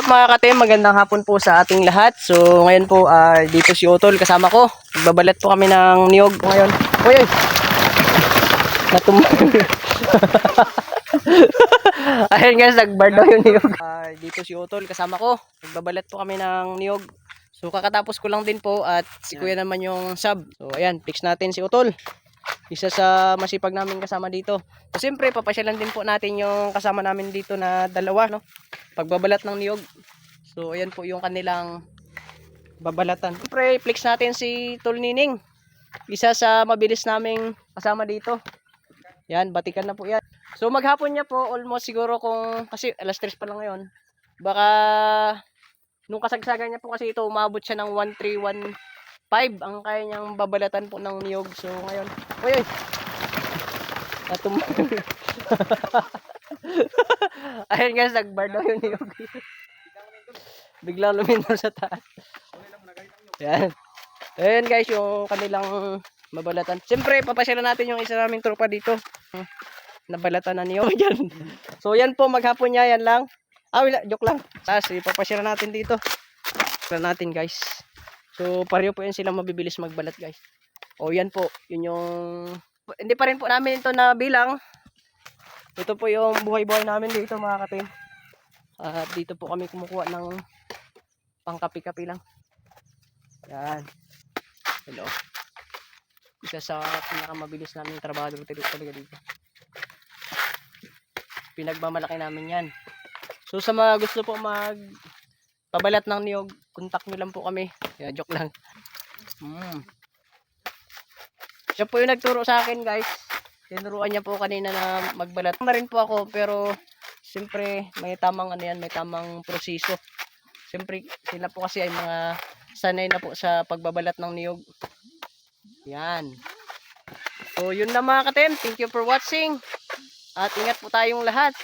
What's up mga katim? Magandang hapon po sa ating lahat. So ngayon po dito si Utol kasama ko. Magbabalat po kami ng niyog ngayon. Uy! Ayun guys, nagbar daw yung niyog. Dito si Utol kasama ko. Magbabalat po kami ng niyog. So kakatapos ko lang din po at si Kuya naman yung sub. So ayan, fix natin si Utol. Isa sa masipag namin kasama dito. So siyempre papasyalan din po natin yung kasama namin dito na dalawa, no? Pagbabalat ng niyog. So ayan po yung kanilang babalatan. Siyempre flex natin si Tol Nining. Isa sa mabilis naming kasama dito. Yan, batikan na po yan. So maghapon niya po almost siguro kung kasi alas 3 pa lang ngayon. Baka nung kasagsagan niya po kasi ito umabot siya ng 1315 ang kaya niyang babalatan po ng niyog. So ngayon, uy! Ayun guys, nagbar daw yung niyog. Biglang lumindaw sa taas. Yan. Ayun guys, yung kanilang mabalatan. Siyempre, papasyalan natin yung isa naming tropa dito. Nabalatan na niyog yan. So yan po, maghapon niya, yan lang. Wala, joke lang. Tapos, ipapasyalan natin dito. Pasyalan natin guys. So, pareho po yan sila mabibilis magbalat guys. O yan po, yun yung... Hindi pa rin po namin ito na bilang. Ito po yung buhay-buhay namin dito mga katim. At dito po kami kumukuha ng pangkapi-kapi lang. Yan. Hello. Isa sa pinakamabilis namin trabaho dito talaga dito. Pinagmamalaki namin yan. So sa mga gusto po magpabalat ng niyog, contact nyo lang po kami. Yeah, joke lang. Siya po yung nagturo sa akin guys. Tinuruan niya po kanina na magbalat. Na rin po ako pero siyempre may tamang ano yan, may tamang proseso. Siyempre sila po kasi ay mga sanay na po sa pagbabalat ng niyog. Yan. So yun na mga katem. Thank you for watching. At ingat po tayong lahat.